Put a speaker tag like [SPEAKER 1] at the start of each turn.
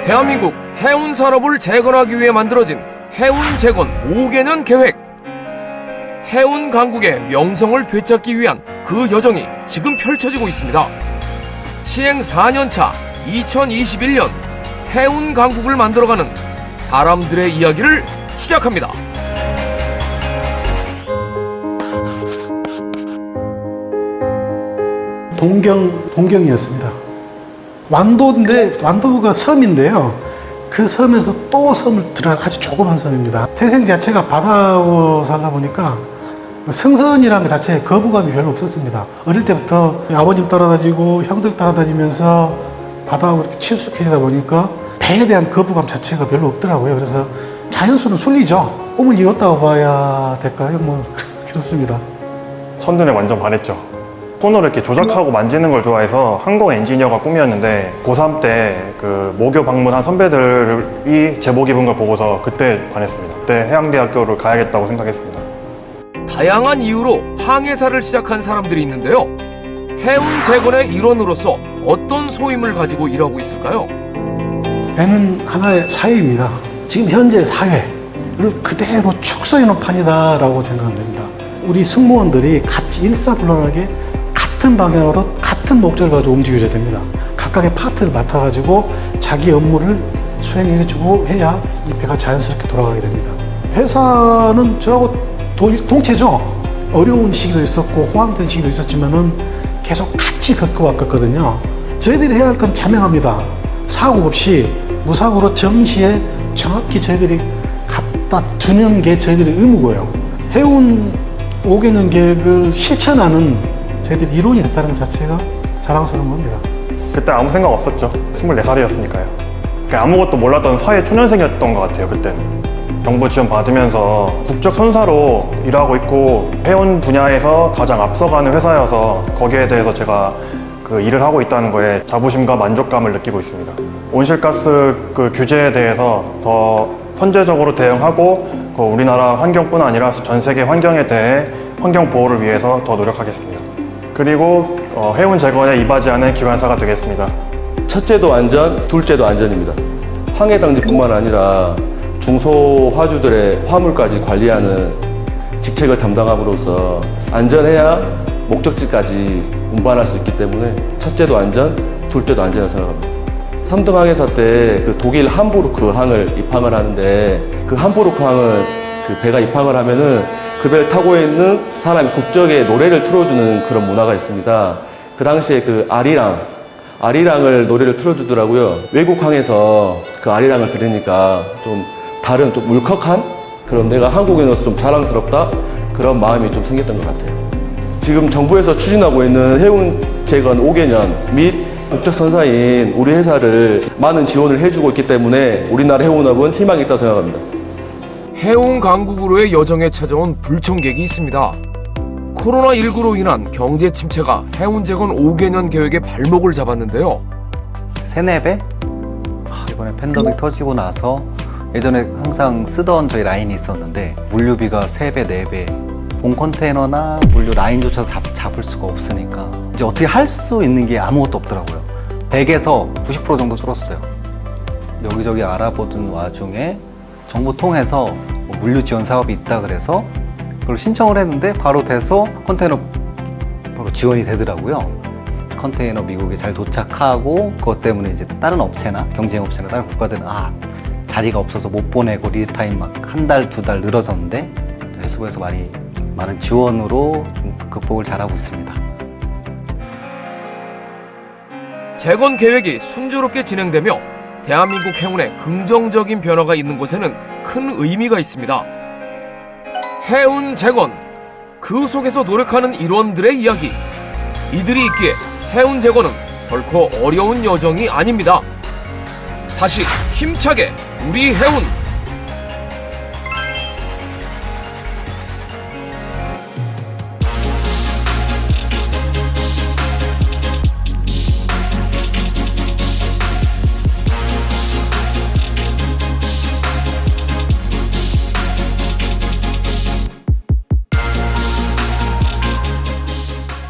[SPEAKER 1] 대한민국 해운 산업을 재건하기 위해 만들어진 해운 재건 5개년 계획. 해운 강국의 명성을 되찾기 위한 그 여정이 지금 펼쳐지고 있습니다. 시행 4년차 2021년 해운 강국을 만들어가는 사람들의 이야기를 시작합니다.
[SPEAKER 2] 동경이었습니다. 완도가 섬인데요. 그 섬에서 또 섬을 들어간 아주 조그만 섬입니다. 태생 자체가 바다하고 살다 보니까 승선이라는 것 자체에 거부감이 별로 없었습니다. 어릴 때부터 아버님 따라다니고 형들 따라다니면서 바다하고 이렇게 친숙해지다 보니까 배에 대한 거부감 자체가 별로 없더라고요. 그래서 자연수는 순리죠. 꿈을 이뤘다고 봐야 될까요? 그렇습니다.
[SPEAKER 3] 첫눈에 완전 반했죠. 손으로 이렇게 조작하고 만지는 걸 좋아해서 항공 엔지니어가 꿈이었는데 고3 때 그 모교 방문한 선배들이 제복 입은 걸 보고서 그때 반했습니다. 그때 해양대학교를 가야겠다고 생각했습니다.
[SPEAKER 1] 다양한 이유로 항해사를 시작한 사람들이 있는데요. 해운 재건의 일원으로서 어떤 소임을 가지고 일하고 있을까요?
[SPEAKER 2] 배는 하나의 사회입니다. 지금 현재 사회를 그대로 축소해놓은 판이다라고 생각하면 됩니다. 우리 승무원들이 같이 일사불란하게 같은 방향으로 같은 목적을 가지고 움직여야 됩니다. 각각의 파트를 맡아가지고 자기 업무를 수행해주고 해야 이 배가 자연스럽게 돌아가게 됩니다. 회사는 저하고 동체죠. 어려운 시기도 있었고 호황된 시기도 있었지만은 계속 같이 겪어왔거든요. 저희들이 해야 할 건 자명합니다. 사고 없이 무사고로 정시에 정확히 저희들이 갖다 두는 게 저희들의 의무고요. 해운 5개년 계획을 실천하는 저희들이 이론이 됐다는 것 자체가 자랑스러운 겁니다.
[SPEAKER 3] 그때 아무 생각 없었죠. 24살이었으니까요. 아무것도 몰랐던 사회 초년생이었던 것 같아요. 그때는 정부 지원 받으면서 국적 선사로 일하고 있고 해운 분야에서 가장 앞서가는 회사여서 거기에 대해서 제가 그 일을 하고 있다는 거에 자부심과 만족감을 느끼고 있습니다. 온실가스 그 규제에 대해서 더 선제적으로 대응하고 그 우리나라 환경뿐 아니라 전 세계 환경에 대해 환경 보호를 위해서 더 노력하겠습니다. 그리고 해운 재건에 이바지하는 기관사가 되겠습니다.
[SPEAKER 4] 첫째도 안전, 둘째도 안전입니다. 항해당지뿐만 아니라 중소화주들의 화물까지 관리하는 직책을 담당함으로써 안전해야 목적지까지 운반할 수 있기 때문에 첫째도 안전, 둘째도 안전이라고 생각합니다. 3등 항해사 때 그 독일 함부르크 항을 입항을 하는데 그 함부르크 항은 그 배가 입항을 하면은 그 배를 타고 있는 사람이 국적의 노래를 틀어주는 그런 문화가 있습니다. 그 당시에 그 아리랑을 노래를 틀어주더라고요. 외국 항에서 그 아리랑을 들으니까 좀 다른 좀 울컥한 그런 내가 한국인으로서 좀 자랑스럽다 그런 마음이 좀 생겼던 것 같아요. 지금 정부에서 추진하고 있는 해운 재건 5개년 및 국적 선사인 우리 회사를 많은 지원을 해주고 있기 때문에 우리나라 해운업은 희망이 있다고 생각합니다.
[SPEAKER 1] 해운 강국으로의 여정에 찾아온 불청객이 있습니다. 코로나19로 인한 경제 침체가 해운 재건 5개년 계획의 발목을 잡았는데요.
[SPEAKER 5] 3-4배? 이번에 팬데믹 터지고 나서 예전에 항상 쓰던 저희 라인이 있었는데 물류비가 3배, 4배 본 컨테이너나 물류 라인조차 잡을 수가 없으니까 이제 어떻게 할 수 있는 게 아무것도 없더라고요. 100에서 90% 정도 줄었어요. 여기저기 알아보던 와중에 정부 통해서 물류 지원 사업이 있다 그래서 그걸 신청을 했는데 바로 돼서 컨테이너 바로 지원이 되더라고요. 컨테이너 미국에 잘 도착하고 그것 때문에 이제 다른 업체나 경쟁 업체나 다른 국가들은 자리가 없어서 못 보내고 리드타임 막 1달, 2달 늘어졌는데 해수부에서 많은 지원으로 좀 극복을 잘하고 있습니다.
[SPEAKER 1] 재건 계획이 순조롭게 진행되며 대한민국 해운에 긍정적인 변화가 있는 곳에는 큰 의미가 있습니다. 해운 재건, 그 속에서 노력하는 일원들의 이야기. 이들이 있기에 해운 재건은 결코 어려운 여정이 아닙니다. 다시 힘차게 우리 해운